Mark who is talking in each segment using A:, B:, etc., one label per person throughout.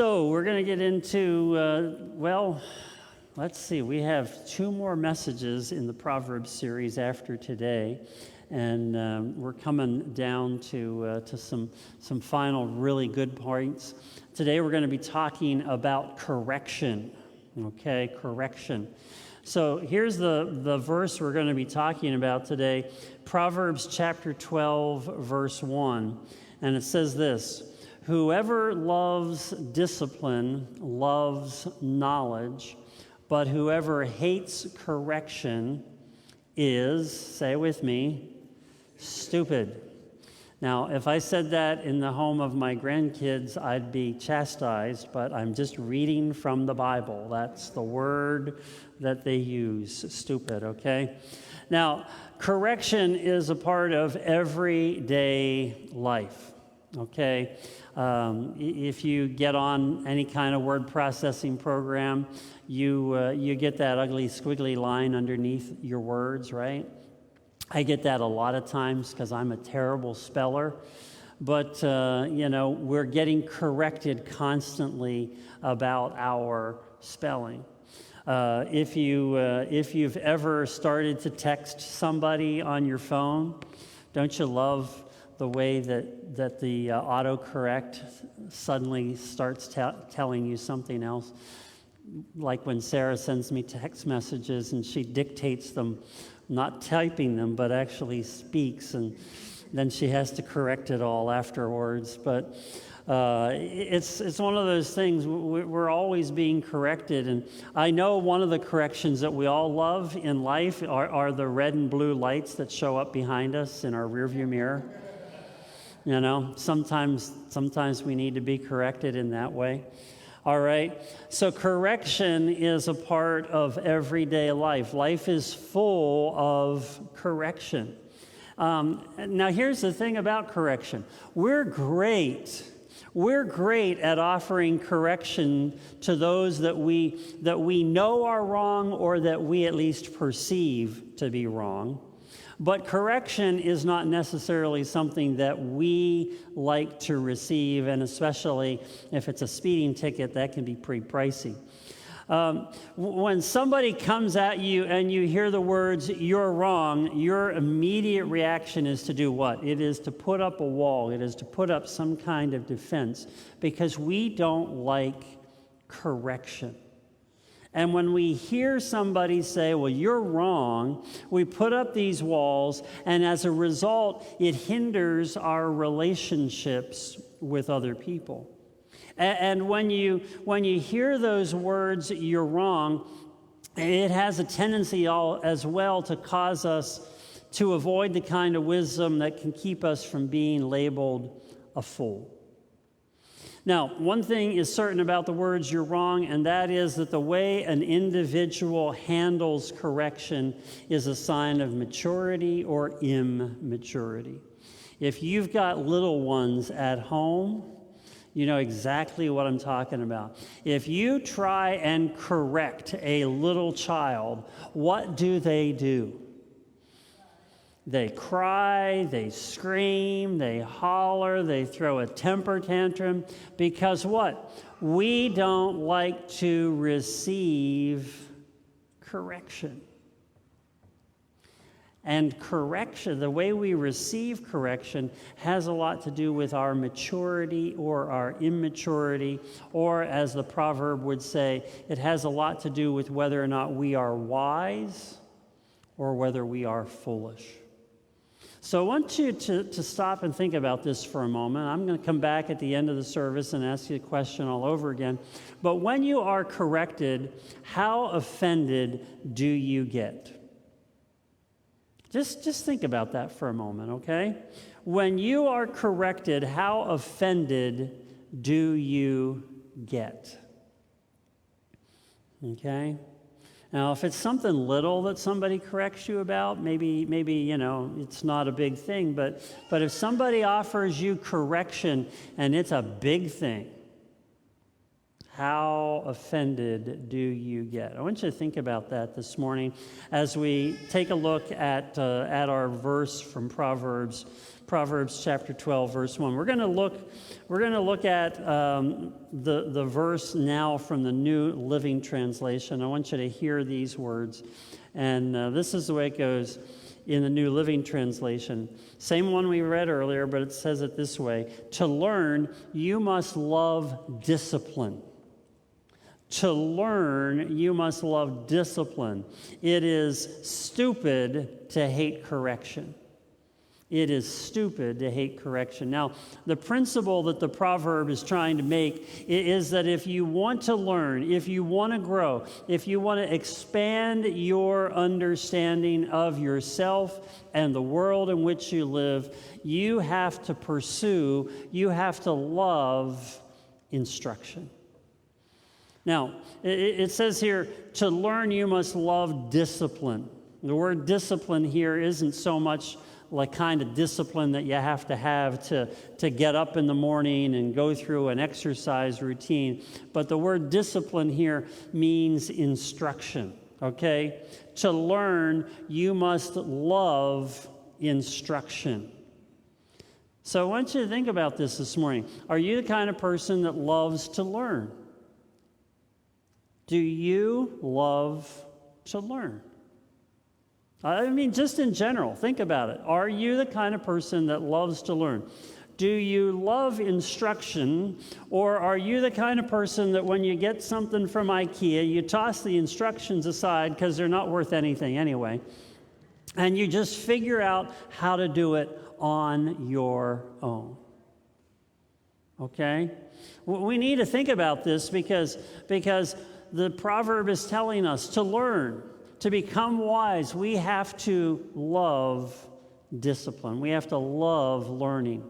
A: So we're going to get into, let's see. We have two more messages in the Proverbs series after today, and we're coming down to some final really good points. Today we're going to be talking about correction. Okay, correction. So here's the verse we're going to be talking about today, Proverbs chapter 12, verse 1, and it says this: "Whoever loves discipline loves knowledge, but whoever hates correction is," say it with me, "stupid." Now, if I said that in the home of my grandkids, I'd be chastised, but I'm just reading from the Bible. That's the word that they use, stupid, okay? Now, correction is a part of everyday life, okay? If you get on any kind of word processing program, you get that ugly squiggly line underneath your words, right? I get that a lot of times because I'm a terrible speller. But, we're getting corrected constantly about our spelling. If you've ever started to text somebody on your phone, don't you love the way that the autocorrect suddenly starts telling you something else? Like when Sarah sends me text messages and she dictates them, not typing them, but actually speaks, and then she has to correct it all afterwards. But it's one of those things. We're always being corrected, and I know one of the corrections that we all love in life are the red and blue lights that show up behind us in our rearview mirror. You know, sometimes we need to be corrected in that way. All right, so correction is a part of everyday life. Life is full of correction. Now, here's the thing about correction. We're great at offering correction to those that we know are wrong, or that we at least perceive to be wrong. But correction is not necessarily something that we like to receive, and especially if it's a speeding ticket, that can be pretty pricey. When somebody comes at you and you hear the words, "you're wrong," your immediate reaction is to do what? It is to put up a wall. It is to put up some kind of defense, because we don't like correction. And when we hear somebody say, "well, you're wrong," we put up these walls, and as a result, it hinders our relationships with other people. And when you hear those words, "you're wrong," it has a tendency as well to cause us to avoid the kind of wisdom that can keep us from being labeled a fool. Now, one thing is certain about the words "you're wrong," and that is that the way an individual handles correction is a sign of maturity or immaturity. If you've got little ones at home, you know exactly what I'm talking about. If you try and correct a little child, what do? They cry, they scream, they holler, they throw a temper tantrum, because what? We don't like to receive correction. And correction, the way we receive correction, has a lot to do with our maturity or our immaturity, or as the proverb would say, it has a lot to do with whether or not we are wise or whether we are foolish. So I want you to stop and think about this for a moment. I'm going to come back at the end of the service and ask you the question all over again. But when you are corrected, how offended do you get? Just think about that for a moment, okay? When you are corrected, how offended do you get? Okay? Now, if it's something little that somebody corrects you about, maybe it's not a big thing. But if somebody offers you correction and it's a big thing, How offended do you get? I want you to think about that this morning as we take a look at our verse from Proverbs chapter 12, verse 1. We're going to look at the verse now from the New Living Translation. I want you to hear these words, and this is the way it goes in the New Living Translation. Same one we read earlier, but it says it this way: to learn, you must love discipline. To learn, you must love discipline. It is stupid to hate correction. It is stupid to hate correction. Now, the principle that the proverb is trying to make is that if you want to learn, if you want to grow, if you want to expand your understanding of yourself and the world in which you live, you have to pursue, you have to love instruction. Now, it says here, to learn you must love discipline. The word discipline here isn't so much like kind of discipline that you have to get up in the morning and go through an exercise routine. But the word discipline here means instruction, okay? To learn, you must love instruction. So I want you to think about this morning. Are you the kind of person that loves to learn? Do you love to learn? I mean, just in general, think about it. Are you the kind of person that loves to learn? Do you love instruction, or are you the kind of person that when you get something from IKEA, you toss the instructions aside because they're not worth anything anyway, and you just figure out how to do it on your own? Okay? We need to think about this because the proverb is telling us to learn, to become wise, we have to love discipline. We have to love learning.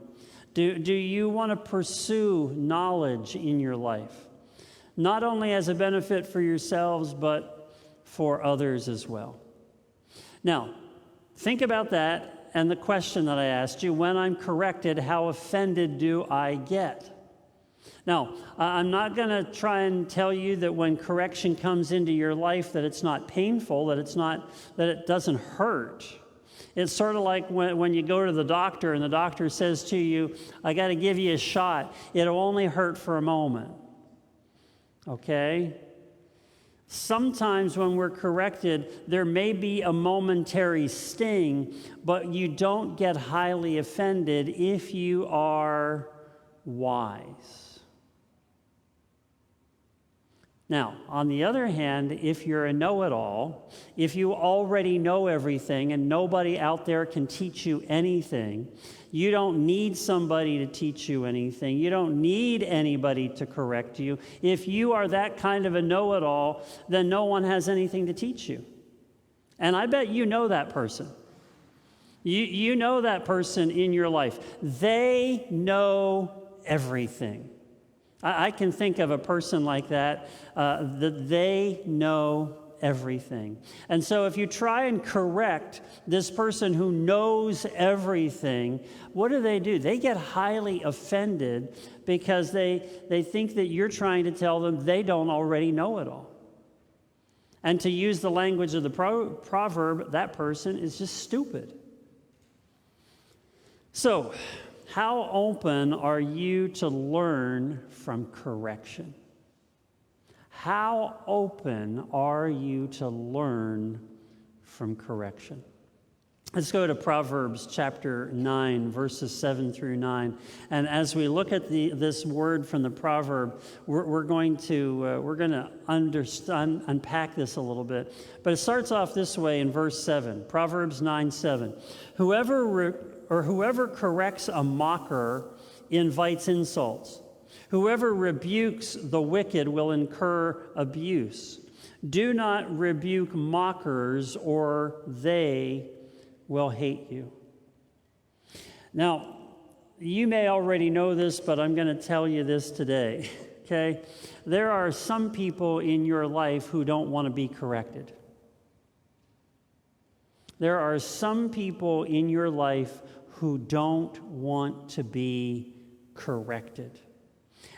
A: Do you want to pursue knowledge in your life? Not only as a benefit for yourselves, but for others as well. Now, think about that and the question that I asked you: when I'm corrected, how offended do I get? Now, I'm not going to try and tell you that when correction comes into your life that it's not painful, that it doesn't hurt. It's sort of like when you go to the doctor and the doctor says to you, I got to give you a shot. It'll only hurt for a moment. Okay? Sometimes when we're corrected, there may be a momentary sting, but you don't get highly offended if you are wise. Now, on the other hand, if you're a know-it-all, if you already know everything and nobody out there can teach you anything, you don't need somebody to teach you anything. You don't need anybody to correct you. If you are that kind of a know-it-all, then no one has anything to teach you. And I bet you know that person. You know that person in your life. They know everything. I can think of a person like that they know everything. And so if you try and correct this person who knows everything, what do? They get highly offended because they think that you're trying to tell them they don't already know it all. And to use the language of the proverb, that person is just stupid. So, how open are you to learn from correction? How open are you to learn from correction? Let's go to Proverbs chapter 9, verses 7 through 9. And as we look at this word from the proverb, we're going to unpack this a little bit. But it starts off this way in verse 7, Proverbs 9:7. Whoever corrects a mocker invites insults. Whoever rebukes the wicked will incur abuse. Do not rebuke mockers, or they will hate you. Now, you may already know this, but I'm going to tell you this today, okay? There are some people in your life who don't want to be corrected. There are some people in your life who don't want to be corrected.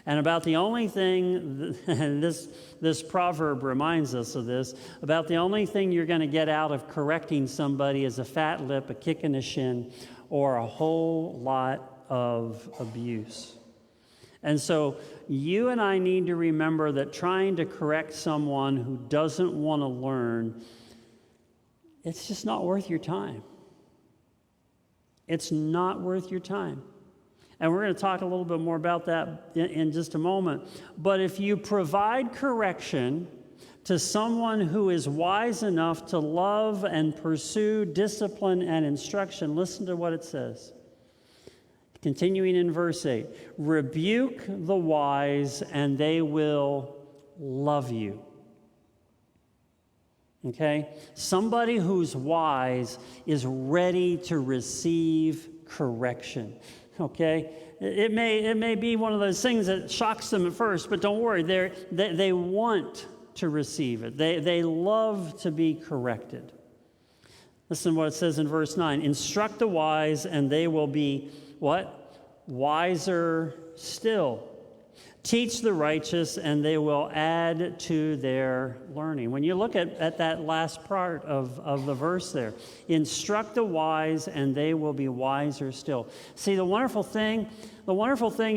A: And about the only thing, and this proverb reminds us of this, about the only thing you're going to get out of correcting somebody is a fat lip, a kick in the shin, or a whole lot of abuse. And so you and I need to remember that trying to correct someone who doesn't want to learn, it's just not worth your time. It's not worth your time. And we're going to talk a little bit more about that in just a moment. But if you provide correction to someone who is wise enough to love and pursue discipline and instruction, listen to what it says. Continuing in verse 8, rebuke the wise and they will love you. Okay? Somebody who's wise is ready to receive correction. Okay? It may be one of those things that shocks them at first, but don't worry, they want to receive it. They love to be corrected. Listen to what it says in verse 9. Instruct the wise and they will be what? Wiser still. Teach the righteous, and they will add to their learning. When you look at that last part of the verse there, instruct the wise, and they will be wiser still. See, the wonderful thing,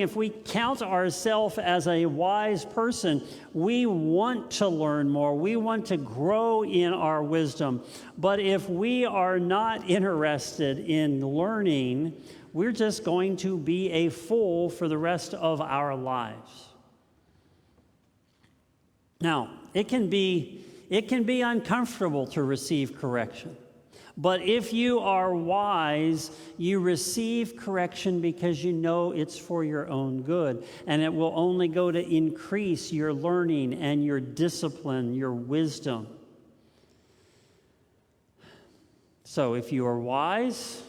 A: if we count ourselves as a wise person, we want to learn more. We want to grow in our wisdom. But if we are not interested in learning, we're just going to be a fool for the rest of our lives. Now, it can be uncomfortable to receive correction. But if you are wise, you receive correction because you know it's for your own good. And it will only go to increase your learning and your discipline, your wisdom. So if you are wise,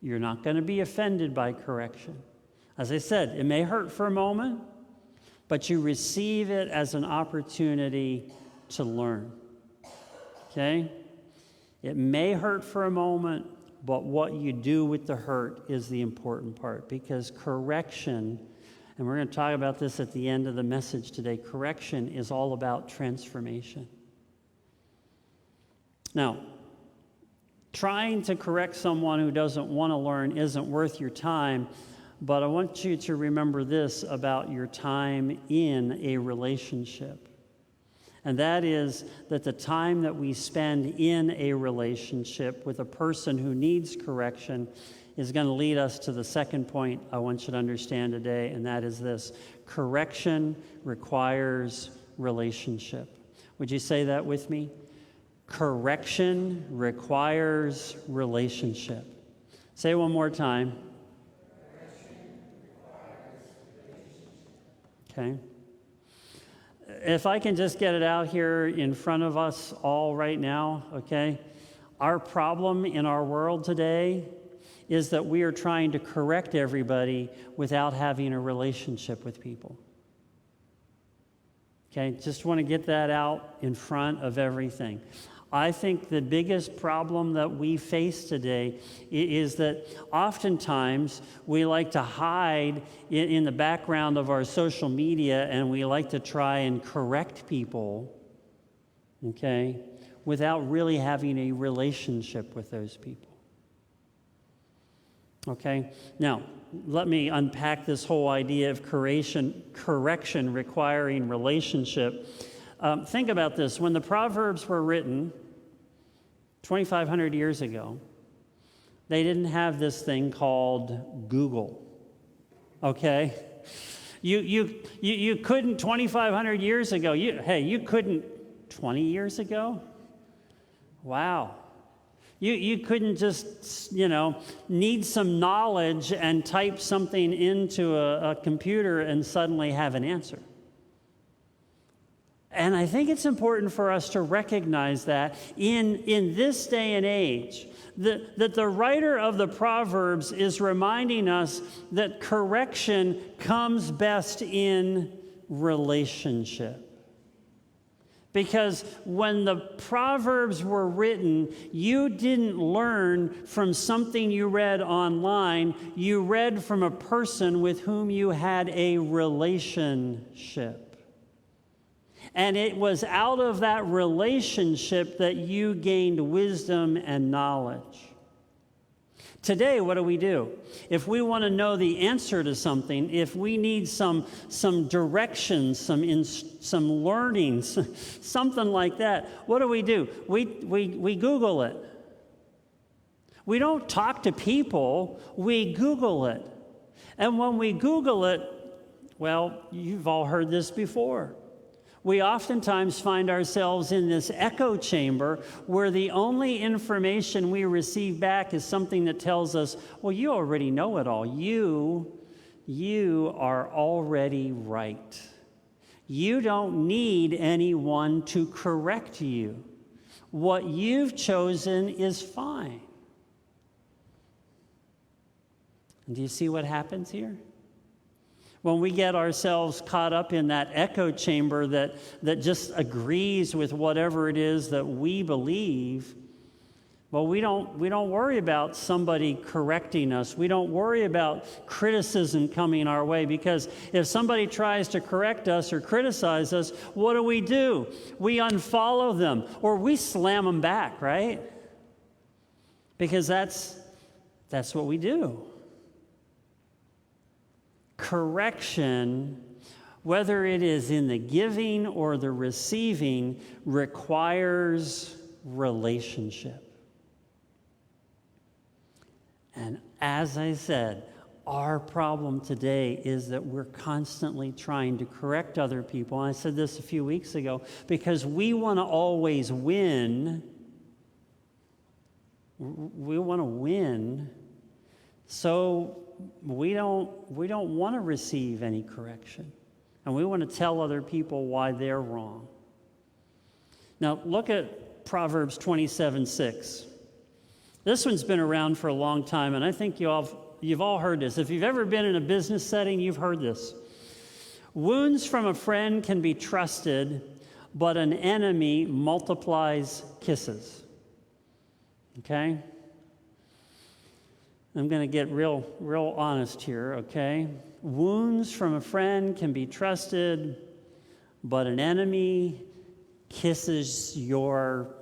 A: you're not going to be offended by correction. As I said, it may hurt for a moment, but you receive it as an opportunity to learn. Okay? It may hurt for a moment, but what you do with the hurt is the important part, because correction, and we're going to talk about this at the end of the message today, correction is all about transformation. Now, trying to correct someone who doesn't want to learn isn't worth your time, but I want you to remember this about your time in a relationship. And that is that the time that we spend in a relationship with a person who needs correction is going to lead us to the second point I want you to understand today, and that is this: correction requires relationship. Would you say that with me? Correction requires relationship. Say it one more time. Okay. If I can just get it out here in front of us all right now, okay? Our problem in our world today is that we are trying to correct everybody without having a relationship with people. Okay, just want to get that out in front of everything. I think the biggest problem that we face today is that oftentimes we like to hide in the background of our social media, and we like to try and correct people, okay, without really having a relationship with those people. Okay? Now, let me unpack this whole idea of correction requiring relationship. Think about this. When the Proverbs were written 2,500 years ago, they didn't have this thing called Google, okay? You couldn't 2,500 years ago. You couldn't 20 years ago? Wow. You couldn't just, need some knowledge and type something into a computer and suddenly have an answer. And I think it's important for us to recognize that in this day and age, that the writer of the Proverbs is reminding us that correction comes best in relationship. Because when the Proverbs were written, you didn't learn from something you read online. You read from a person with whom you had a relationship. And it was out of that relationship that you gained wisdom and knowledge. Today, what do? If we want to know the answer to something, if we need some direction, some learning, something like that, what do? We Google it. We don't talk to people, we Google it. And when we Google it, well, you've all heard this before. We oftentimes find ourselves in this echo chamber where the only information we receive back is something that tells us, well, you already know it all. You are already right. You don't need anyone to correct you. What you've chosen is fine. And do you see what happens here? When we get ourselves caught up in that echo chamber that just agrees with whatever it is that we believe, well, we don't worry about somebody correcting us. We don't worry about criticism coming our way, because if somebody tries to correct us or criticize us, what do? We unfollow them, or we slam them back, right? Because that's what we do. Correction, whether it is in the giving or the receiving, requires relationship. And as I said, our problem today is that we're constantly trying to correct other people. And I said this a few weeks ago, because we want to always win. We want to win. So we don't want to receive any correction. And we want to tell other people why they're wrong. Now, look at Proverbs 27:6. This one's been around for a long time, and I think you've all heard this. If you've ever been in a business setting, you've heard this. Wounds from a friend can be trusted, but an enemy multiplies kisses. Okay? I'm going to get real honest here, okay? Wounds from a friend can be trusted, but an enemy kisses your...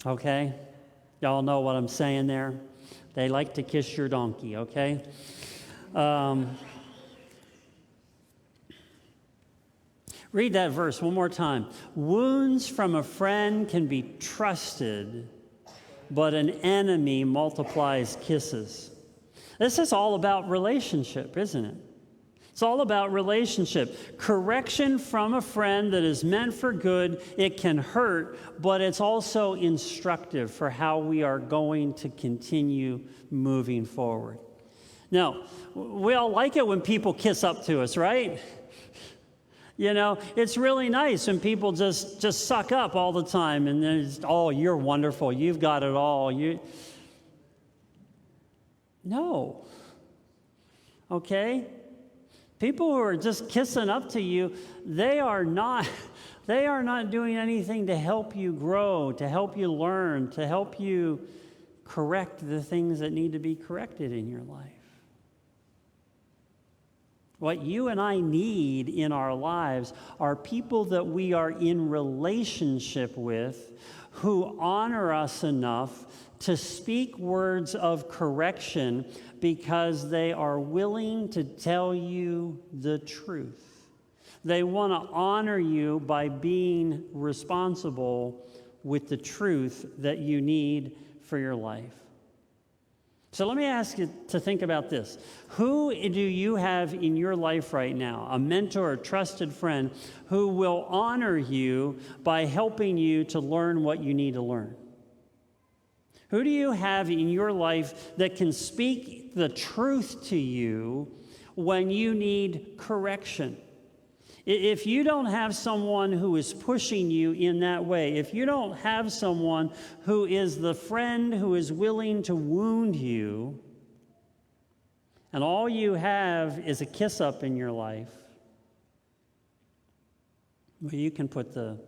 A: Okay? Y'all know what I'm saying there? They like to kiss your donkey, okay? Read that verse one more time. Wounds from a friend can be trusted, but an enemy multiplies kisses. This is all about relationship, isn't it? It's all about relationship. Correction from a friend that is meant for good, it can hurt, but it's also instructive for how we are going to continue moving forward. Now, we all like it when people kiss up to us, right? You know, it's really nice when people just suck up all the time and then it's, oh, you're wonderful, you've got it all. No. Okay? People who are just kissing up to you, they are not doing anything to help you grow, to help you learn, to help you correct the things that need to be corrected in your life. What you and I need in our lives are people that we are in relationship with who honor us enough to speak words of correction because they are willing to tell you the truth. They want to honor you by being responsible with the truth that you need for your life. So let me ask you to think about this. Who do you have in your life right now, a mentor, a trusted friend, who will honor you by helping you to learn what you need to learn? Who do you have in your life that can speak the truth to you when you need correction? If you don't have someone who is pushing you in that way, if you don't have someone who is the friend who is willing to wound you, and all you have is a kiss up in your life, Well, you can put the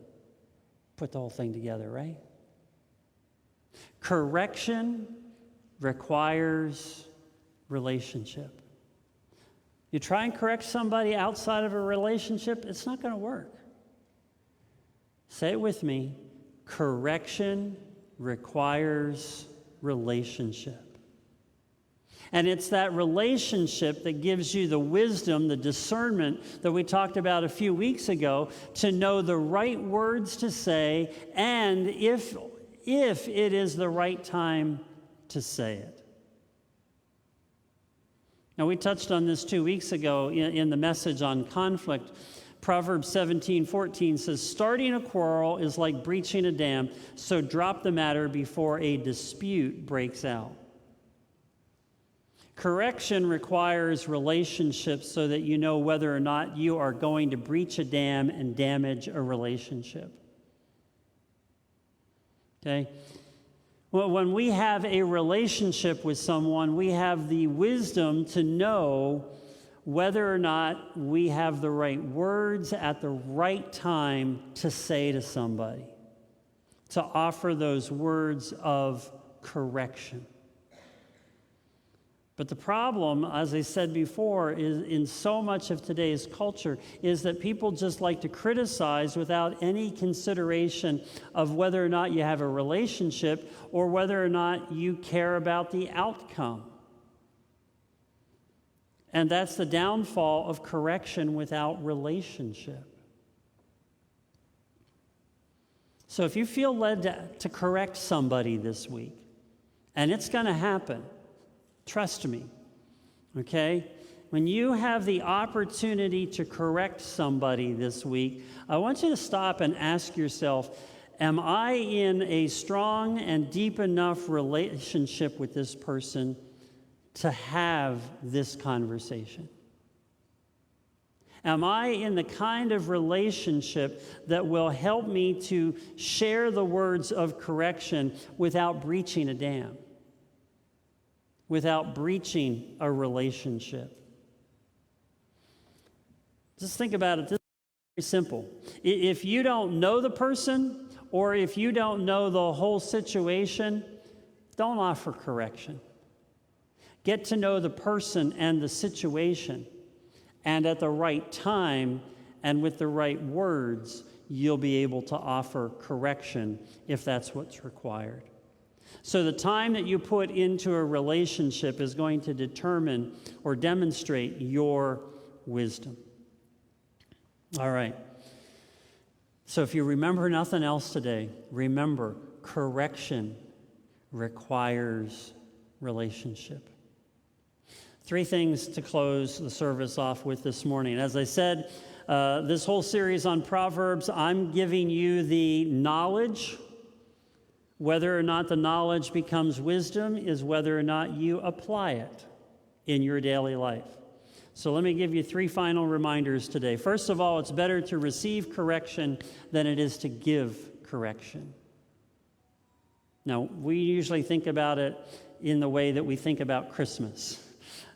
A: whole thing together, right? Correction requires relationship. You try and correct somebody outside of a relationship, it's not going to work. Say it with me. Correction requires relationship. And it's that relationship that gives you the wisdom, the discernment that we talked about a few weeks ago to know the right words to say, and if it is the right time to say it. Now, we touched on this 2 weeks ago in the message on conflict. Proverbs 17:14 says, starting a quarrel is like breaching a dam, so drop the matter before a dispute breaks out. Correction requires relationships so that you know whether or not you are going to breach a dam and damage a relationship. Okay? Well, when we have a relationship with someone, we have the wisdom to know whether or not we have the right words at the right time to say to somebody, to offer those words of correction. But the problem, as I said before, is in so much of today's culture is that people just like to criticize without any consideration of whether or not you have a relationship or whether or not you care about the outcome. And that's the downfall of correction without relationship. So if you feel led to correct somebody this week, and it's going to happen, trust me, okay? When you have the opportunity to correct somebody this week, I want you to stop and ask yourself, am I in a strong and deep enough relationship with this person to have this conversation? Am I in the kind of relationship that will help me to share the words of correction without breaching a dam, without breaching a relationship? Just think about it. This is very simple. If you don't know the person or if you don't know the whole situation, don't offer correction. Get to know the person and the situation, and at the right time and with the right words, you'll be able to offer correction if that's what's required. So the time that you put into a relationship is going to determine or demonstrate your wisdom. All right. So if you remember nothing else today, remember, correction requires relationship. 3 things to close the service off with this morning. As I said, this whole series on Proverbs, I'm giving you the knowledge. Whether or not the knowledge becomes wisdom is whether or not you apply it in your daily life. So let me give you 3 final reminders today. First of all, it's better to receive correction than it is to give correction. Now, we usually think about it in the way that we think about Christmas.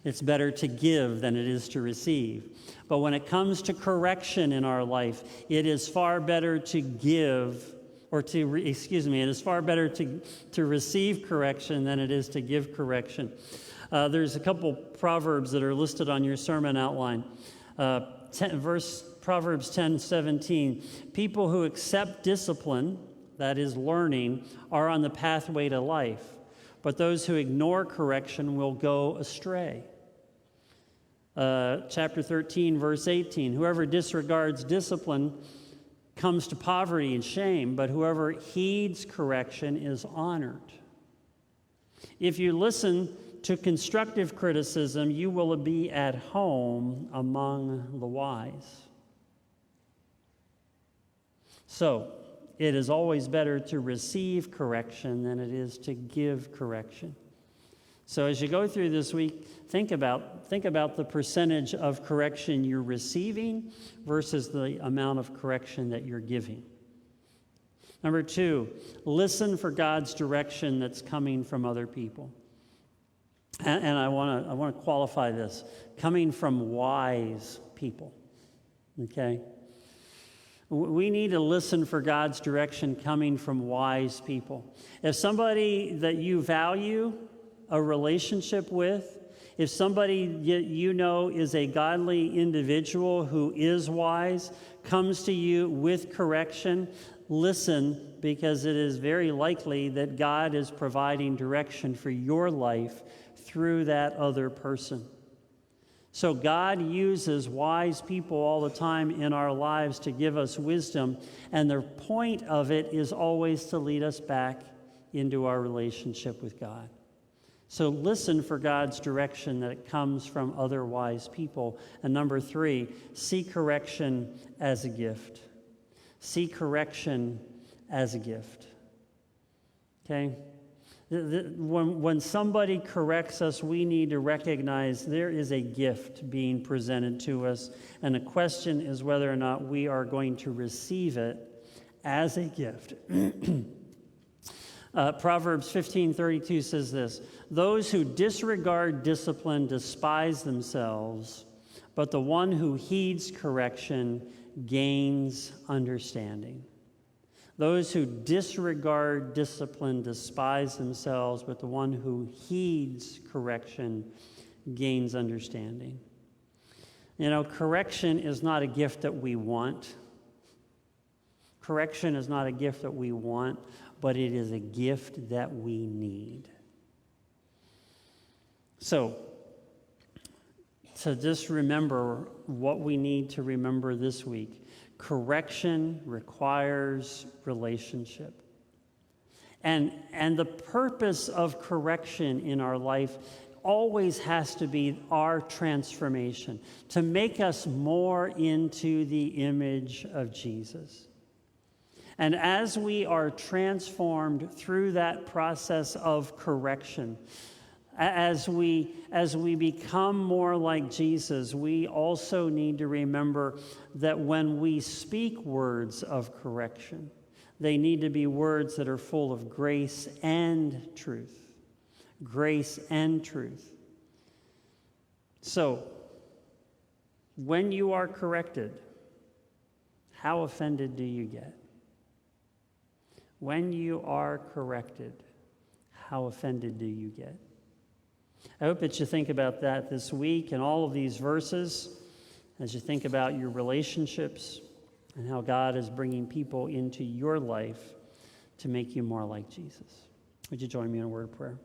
A: It's better to give than it is to receive. But when it comes to correction in our life, it is far better to give, it is far better to receive correction than it is to give correction. There's a couple proverbs that are listed on your sermon outline. Proverbs 10:17. People who accept discipline, that is learning, are on the pathway to life. But those who ignore correction will go astray. Chapter 13, verse 18. Whoever disregards discipline comes to poverty and shame, but whoever heeds correction is honored. If you listen to constructive criticism, you will be at home among the wise. So, it is always better to receive correction than it is to give correction. So as you go through this week, think about the percentage of correction you're receiving versus the amount of correction that you're giving. Number 2, listen for God's direction that's coming from other people. And I want to qualify this, coming from wise people. Okay? We need to listen for God's direction coming from wise people. If somebody that you value a relationship with, if somebody you know is a godly individual who is wise, comes to you with correction, listen, because it is very likely that God is providing direction for your life through that other person. So God uses wise people all the time in our lives to give us wisdom, and the point of it is always to lead us back into our relationship with God. So listen for God's direction that comes from other wise people. And number 3, see correction as a gift. See correction as a gift. Okay? When somebody corrects us, we need to recognize there is a gift being presented to us, and the question is whether or not we are going to receive it as a gift. Proverbs 15:32 says this: "Those who disregard discipline despise themselves, but the one who heeds correction gains understanding." Those who disregard discipline despise themselves, but the one who heeds correction gains understanding. You know, correction is not a gift that we want. Correction is not a gift that we want, but it is a gift that we need. So just remember what we need to remember this week. Correction requires relationship. And the purpose of correction in our life always has to be our transformation, to make us more into the image of Jesus. And as we are transformed through that process of correction, as we become more like Jesus, we also need to remember that when we speak words of correction, they need to be words that are full of grace and truth. Grace and truth. So, when you are corrected, how offended do you get? When you are corrected, how offended do you get? I hope that you think about that this week and all of these verses as you think about your relationships and how God is bringing people into your life to make you more like Jesus. Would you join me in a word of prayer?